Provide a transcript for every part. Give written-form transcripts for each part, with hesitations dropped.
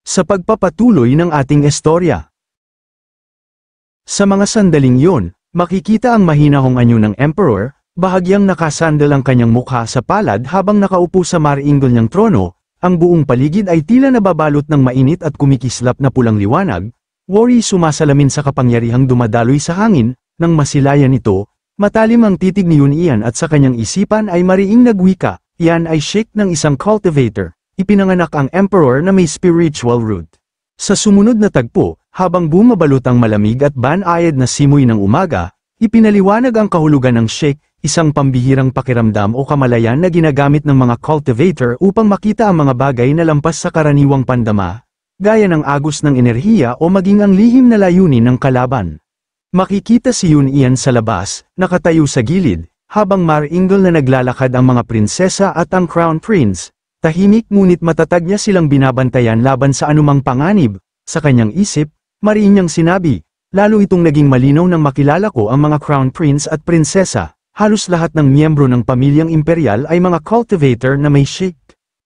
sa pagpapatuloy ng ating istorya. Sa mga sandaling yon, makikita ang mahinahong anyo ng Emperor, bahagyang nakasandal ang kanyang mukha sa palad habang nakaupo sa mariinggol niyang trono, ang buong paligid ay tila nababalot ng mainit at kumikislap na pulang liwanag, worry sumasalamin sa kapangyarihang dumadaloy sa hangin, nang masilayan nito, matalim ang titig ni Yun at sa kanyang isipan ay mariing nagwika, yan ay sheik ng isang cultivator, ipinanganak ang Emperor na may spiritual root. Sa sumunod na tagpo, habang bumabalot ang malamig at banayad na simoy ng umaga, ipinaliwanag ang kahulugan ng sheik, isang pambihirang pakiramdam o kamalayan na ginagamit ng mga cultivator upang makita ang mga bagay na lampas sa karaniwang pandama, gaya ng agos ng enerhiya o maging ang lihim na layunin ng kalaban. Makikita si Yun sa labas, nakatayo sa gilid, habang mariinggol na naglalakad ang mga prinsesa at ang crown prince, tahimik ngunit matatag niya silang binabantayan laban sa anumang panganib. Sa kanyang isip, mariin niyang sinabi, lalo itong naging malinaw nang makilala ko ang mga crown prince at prinsesa, halos lahat ng miyembro ng pamilyang imperial ay mga cultivator na may sheik.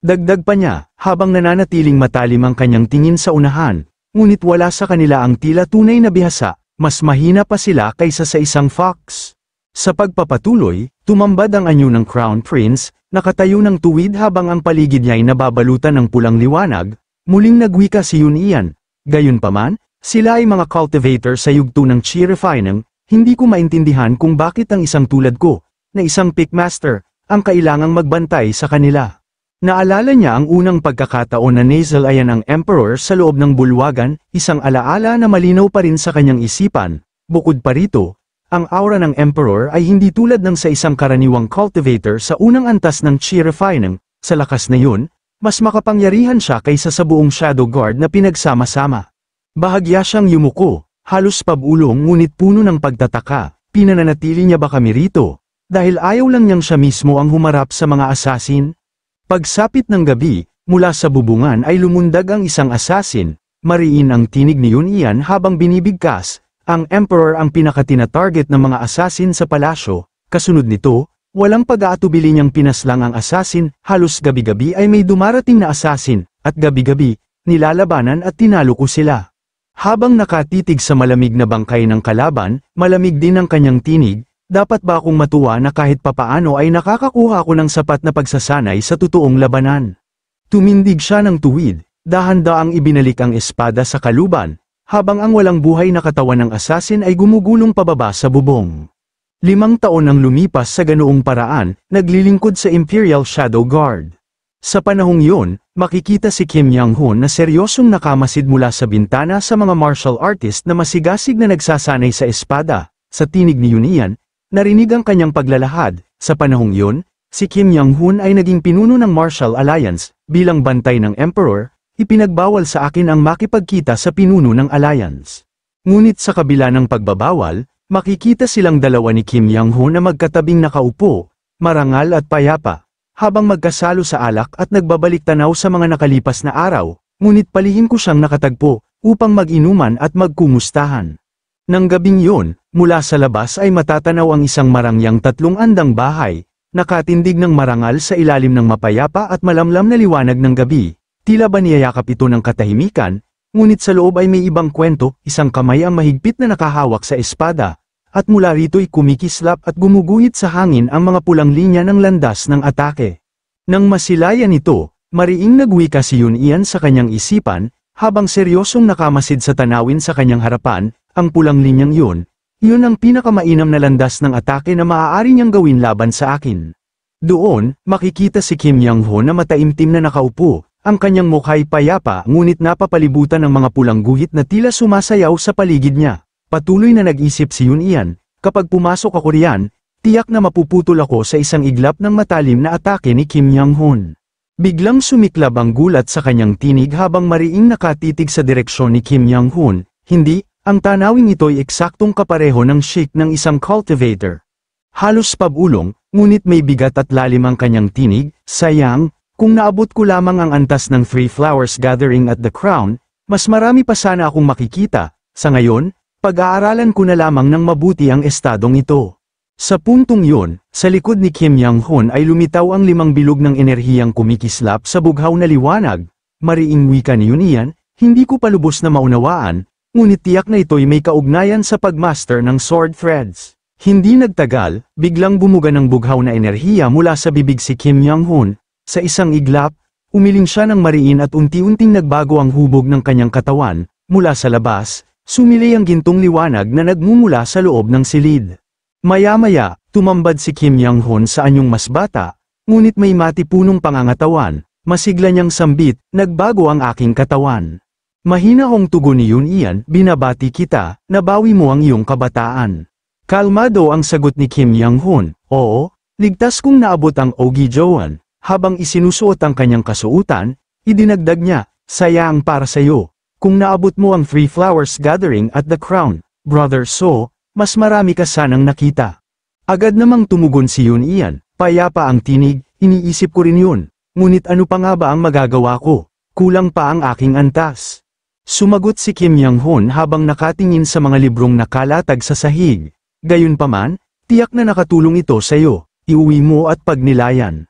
Dagdag pa niya, habang nananatiling matalim ang kanyang tingin sa unahan, ngunit wala sa kanila ang tila tunay na bihasa, mas mahina pa sila kaysa sa isang fox. Sa pagpapatuloy, tumambad ang anyo ng crown prince, nakatayo ng tuwid habang ang paligid niya ay nababalutan ng pulang liwanag, muling nagwika si Yun. Gayunpaman, sila ay mga cultivator sa yugto ng Qi Refining, hindi ko maintindihan kung bakit ang isang tulad ko, na isang pickmaster, ang kailangang magbantay sa kanila. Naalala niya ang unang pagkakataon na nasalayan ang Emperor sa loob ng bulwagan, isang alaala na malinaw pa rin sa kanyang isipan. Bukod pa rito, ang aura ng Emperor ay hindi tulad ng sa isang karaniwang cultivator sa unang antas ng Qi Refining, sa lakas na yun, mas makapangyarihan siya kaysa sa buong Shadow Guard na pinagsama-sama. Bahagya siyang yumuko, halos pabulong ngunit puno ng pagtataka, pinananatili niya ba kami rito? Dahil ayaw lang niyang siya mismo ang humarap sa mga assassin? Pagsapit ng gabi, mula sa bubungan ay lumundag ang isang assassin, mariin ang tinig ni Yun habang binibigkas, ang Emperor ang pinakatina-target ng mga assassin sa palasyo, kasunod nito, walang pag-aatubili niyang pinaslang ang assassin, halos gabi-gabi ay may dumarating na assassin, at gabi-gabi, nilalabanan at tinalo ko sila. Habang nakatitig sa malamig na bangkay ng kalaban, malamig din ang kanyang tinig, dapat ba akong matuwa na kahit papaano ay nakakakuha ako ng sapat na pagsasanay sa totoong labanan? Tumindig siya ng tuwid, dahan-daang ibinalik ang espada sa kaluban, habang ang walang buhay na katawan ng assassin ay gumugulong pababa sa bubong. 5 taon ang lumipas sa ganoong paraan, naglilingkod sa Imperial Shadow Guard. Sa panahong yun, makikita si Kim Yang-hun na seryosong nakamasid mula sa bintana sa mga martial artist na masigasig na nagsasanay sa espada. Sa tinig ni Yun, narinig ang kanyang paglalahad. Sa panahong yun, si Kim Yang-hun ay naging pinuno ng Martial Alliance. Bilang bantay ng Emperor, ipinagbawal sa akin ang makipagkita sa pinuno ng Alliance. Ngunit sa kabila ng pagbabawal, makikita silang dalawa ni Kim Yang-hun na magkatabing nakaupo, marangal at payapa, habang magkasalo sa alak at nagbabalik tanaw sa mga nakalipas na araw, ngunit palihim ko siyang nakatagpo, upang mag-inuman at magkumustahan. Nang gabing yun, mula sa labas ay matatanaw ang isang marangyang 300 bahay, nakatindig ng marangal sa ilalim ng mapayapa at malamlam na liwanag ng gabi, tila ba niyayakap ito ng katahimikan, ngunit sa loob ay may ibang kwento, isang kamay ang mahigpit na nakahawak sa espada, at mula rito'y kumikislap at gumuguhit sa hangin ang mga pulang linya ng landas ng atake. Nang masilayan ito, mariing nagwika si Yun sa kanyang isipan, habang seryosong nakamasid sa tanawin sa kanyang harapan, ang pulang linyang yun ang pinakamainam na landas ng atake na maaari niyang gawin laban sa akin. Doon, makikita si Kim Yang-hun na mataimtim na nakaupo, ang kanyang mukha'y payapa ngunit napapalibutan ng mga pulang guhit na tila sumasayaw sa paligid niya. Patuloy na nag-isip si Yun, kapag pumasok ako riyan, tiyak na mapuputol ako sa isang iglap ng matalim na atake ni Kim Yang-hun. Biglang sumiklab ang gulat sa kanyang tinig habang mariing nakatitig sa direksyon ni Kim Yang-hun, hindi, ang tanawing ito'y eksaktong kapareho ng sheik ng isang cultivator. Halos pabulong, ngunit may bigat at lalim ang kanyang tinig, sayang, kung naabot ko lamang ang antas ng Three Flowers Gathering at the Crown, mas marami pa sana akong makikita. Sa ngayon, pag-aaralan ko na lamang ng mabuti ang estadong ito. Sa puntong yun, sa likod ni Kim Yang-hun ay lumitaw ang 5 bilog ng enerhiyang kumikislap sa bughaw na liwanag. Mariing wika ni Yun, Hindi ko palubos na maunawaan, ngunit tiyak na ito'y may kaugnayan sa pagmaster ng sword threads. Hindi nagtagal, biglang bumuga ng bughaw na enerhiya mula sa bibig si Kim Young-hun. Sa isang iglap, umiling siya ng mariin at unti-unting nagbago ang hubog ng kanyang katawan. Mula sa labas, sumilay ang gintong liwanag na nagmumula sa loob ng silid. Maya-maya, tumambad si Kim Young-hun sa anyong mas bata, ngunit may matipunong pangangatawan. Masigla niyang sambit, nagbago ang aking katawan. Mahina hong tugon ni Yun Ian, binabati kita, nabawi mo ang iyong kabataan. Kalmado ang sagot ni Kim Young-hun, oo, ligtas kong naabot ang Ogi Joan. Habang isinusuot ang kanyang kasuutan, idinagdag niya, sayang para sayo. Kung naabot mo ang Three Flowers Gathering at The Crown, Brother So, mas marami ka sanang nakita. Agad namang tumugon si Yun Ian, payapa ang tinig, iniisip ko rin yun. Ngunit ano pa nga ba ang magagawa ko? Kulang pa ang aking antas. Sumagot si Kim Young-hun habang nakatingin sa mga librong nakalatag sa sahig. Gayunpaman, tiyak na nakatulong ito sa iyo, iuwi mo at pagnilayan.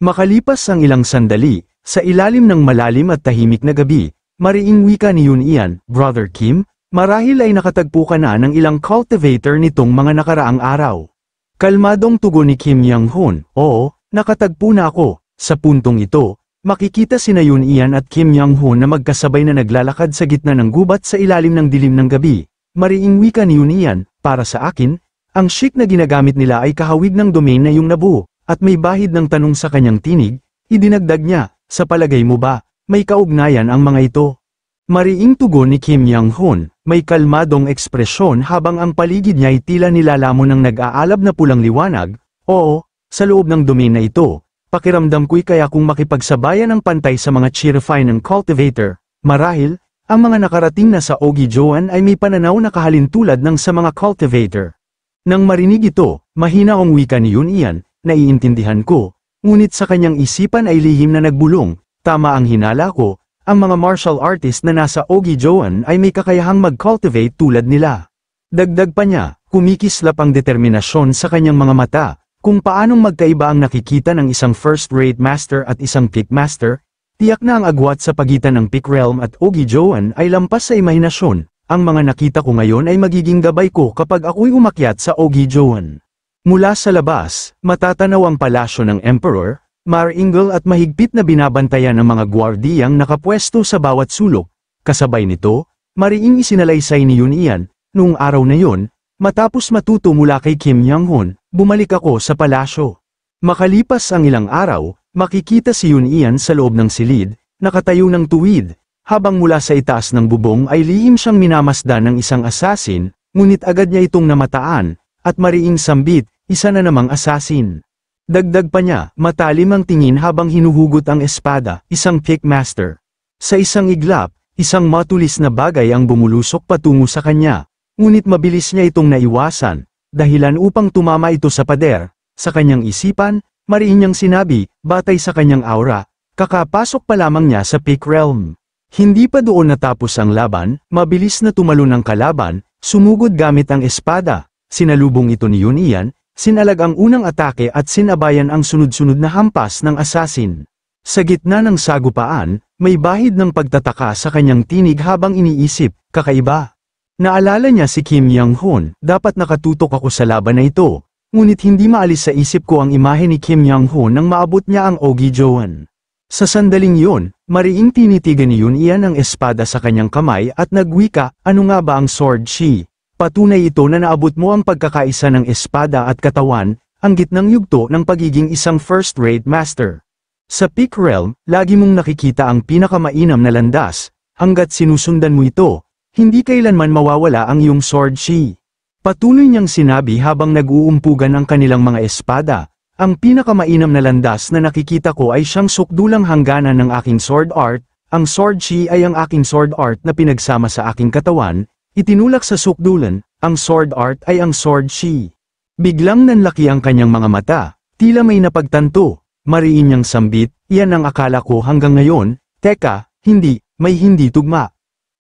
Makalipas ang ilang sandali, sa ilalim ng malalim at tahimik na gabi, mariing wika ni Yun Ian, Brother Kim, marahil ay nakatagpo ka na ng ilang cultivator nitong mga nakaraang araw. Kalmadong tugon ni Kim Young-hun, oo, nakatagpo na ako. Sa puntong ito, makikita sina Yun Ian at Kim Young-hun na magkasabay na naglalakad sa gitna ng gubat sa ilalim ng dilim ng gabi. Mariing wika ni Yun Ian, para sa akin, ang chic na ginagamit nila ay kahawig ng domain na yung nabuo, at may bahid ng tanong sa kanyang tinig, idinagdag niya, sa palagay mo ba, may kaugnayan ang mga ito? Mariing tugon ni Kim Young-hun, may kalmadong ekspresyon habang ang paligid niya ay tila nilalamon ng nag-aalab na pulang liwanag, oo, sa loob ng domain na ito. Pakiramdam ko'y kaya kung makipagsabayan ng pantay sa mga chirify ng cultivator, marahil, ang mga nakarating na sa Ogi Joan ay may pananaw na kahalintulad ng sa mga cultivator. Nang marinig ito, mahina ang wika ni Yun Ian, naiintindihan ko, ngunit sa kanyang isipan ay lihim na nagbulong, tama ang hinala ko, ang mga martial artist na nasa Ogi Joan ay may kakayahang mag-cultivate tulad nila. Dagdag pa niya, kumikislap ang determinasyon sa kanyang mga mata. Kung paanong magkaiba ang nakikita ng isang first-rate master at isang peak master, tiyak na ang agwat sa pagitan ng Peak Realm at Ogi Joan ay lampas sa imahinasyon. Ang mga nakita ko ngayon ay magiging gabay ko kapag ako'y umakyat sa Ogi Joan. Mula sa labas, matatanaw ang palasyo ng Emperor, Maringle at mahigpit na binabantayan ng mga gwardiyang nakapwesto sa bawat sulok. Kasabay nito, mariing isinalaysay ni Yun Ian, noong araw na yon, matapos matuto mula kay Kim Young-hun, bumalik ako sa palasyo. Makalipas ang ilang araw, makikita si Yun Ian sa loob ng silid, nakatayo ng tuwid, habang mula sa itaas ng bubong ay lihim siyang minamasdan ng isang assassin, ngunit agad niya itong namataan, at mariing sambit, isa na namang assassin. Dagdag pa niya, matalim ang tingin habang hinuhugot ang espada, isang pick master. Sa isang iglap, isang matulis na bagay ang bumulusok patungo sa kanya, ngunit mabilis niya itong naiwasan. Dahilan upang tumama ito sa pader, sa kanyang isipan, mariin niyang sinabi, batay sa kanyang aura, kakapasok pa lamang niya sa Peak Realm. Hindi pa doon natapos ang laban, mabilis na tumalon ang kalaban, sumugod gamit ang espada, sinalubong ito ni Yun Ian, sinalag ang unang atake at sinabayan ang sunod-sunod na hampas ng assassin. Sa gitna ng sagupaan, may bahid ng pagtataka sa kanyang tinig habang iniisip, kakaiba. Naalala niya si Kim Young-hun, dapat nakatutok ako sa laban na ito, ngunit hindi maalis sa isip ko ang imahe ni Kim Young-hun nang maabot niya ang Ogi Joan. Sa sandaling yun, mariing tinitigan ni Yun Ian ang espada sa kanyang kamay at nagwika, ano nga ba ang sword chi? Patunay ito na naabot mo ang pagkakaisa ng espada at katawan, ang gitnang yugto ng pagiging isang first-rate master. Sa Peak Realm, lagi mong nakikita ang pinakamainam na landas, hanggat sinusundan mo ito. Hindi kailanman mawawala ang iyong sword chi. Patuloy niyang sinabi habang nag-uumpugan ang kanilang mga espada, ang pinakamainam na landas na nakikita ko ay siyang sukdulang hangganan ng aking sword art, ang sword chi ay ang aking sword art na pinagsama sa aking katawan, itinulak sa sukdulan, ang sword art ay ang sword chi. Biglang nanlaki ang kanyang mga mata, tila may napagtanto, mariin niyang sambit, iyan ang akala ko hanggang ngayon, teka, hindi, may hindi tugma.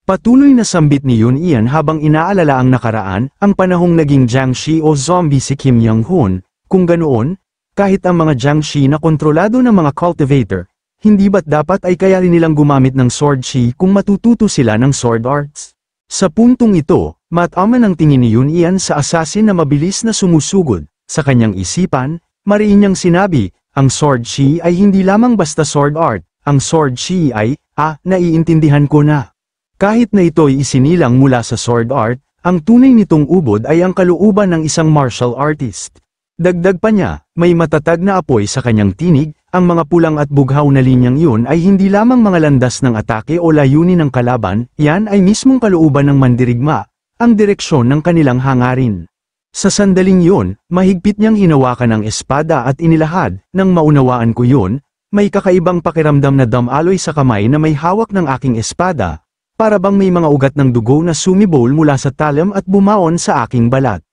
Patuloy na sambit ni Yun Ian habang inaalala ang nakaraan, ang panahong naging Jiangshi o zombie si Kim Young-hun, kung ganoon, kahit ang mga Jiangshi na kontrolado ng mga cultivator, hindi ba't dapat ay kaya rin nilang gumamit ng sword chi kung matututo sila ng sword arts? Sa puntong ito, mataman ang tingin ni Yun Ian sa assassin na mabilis na sumusugod. Sa kanyang isipan, mariin niyang sinabi, ang sword chi ay hindi lamang basta sword art, ang sword chi ay, naiintindihan ko na. Kahit na ito'y isinilang mula sa sword art, ang tunay nitong ubod ay ang kalooban ng isang martial artist. Dagdag pa niya, may matatag na apoy sa kanyang tinig, ang mga pulang at bughaw na linyang yun ay hindi lamang mga landas ng atake o layunin ng kalaban, yan ay mismong kalooban ng mandirigma, ang direksyon ng kanilang hangarin. Sa sandaling yun, mahigpit niyang hinawakan ang espada at inilahad, nang maunawaan ko yun, may kakaibang pakiramdam na damaloy sa kamay na may hawak ng aking espada, para bang may mga ugat ng dugo na sumibol mula sa talim at bumaon sa aking balat.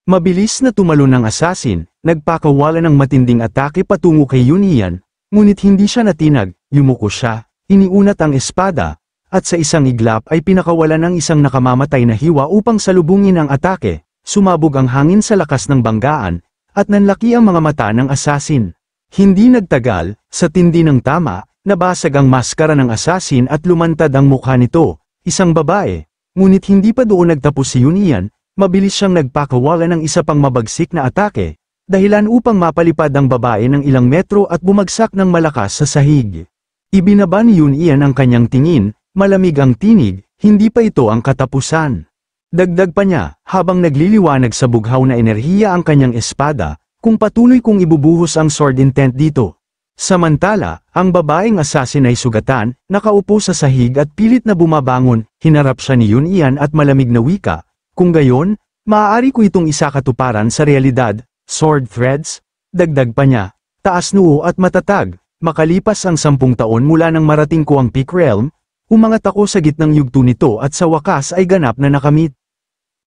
Mabilis na tumalon ng assassin, nagpakawala ng matinding atake patungo kay Yun Ian, ngunit hindi siya natinag, yumuko siya, iniunat ang espada, at sa isang iglap ay pinakawalan ng isang nakamamatay na hiwa upang salubungin ang atake, sumabog ang hangin sa lakas ng banggaan, at nanlaki ang mga mata ng assassin. Hindi nagtagal, sa tindi ng tama, nabasag ang maskara ng assassin at lumantad ang mukha nito, isang babae. Ngunit hindi pa doon nagtapos si Yun Ian, mabilis siyang nagpakawala ng isa pang mabagsik na atake, dahilan upang mapalipad ang babae ng ilang metro at bumagsak ng malakas sa sahig. Ibinaba ni Yun Ian ang kanyang tingin, malamig ang tinig, hindi pa ito ang katapusan. Dagdag pa niya, habang nagliliwanag sa bughaw na enerhiya ang kanyang espada, kung patuloy kong ibubuhos ang sword intent dito. Samantala, ang babaeng assassin ay sugatan, nakaupo sa sahig at pilit na bumabangon, hinarap siya ni Yun Ian at malamig na wika, kung gayon, maaari ko itong isakatuparan sa realidad, sword threads, dagdag pa niya, taas noo at matatag, makalipas ang 10 taon mula nang marating ko ang Peak Realm, umangat ako sa gitnang yugto nito at sa wakas ay ganap na nakamit.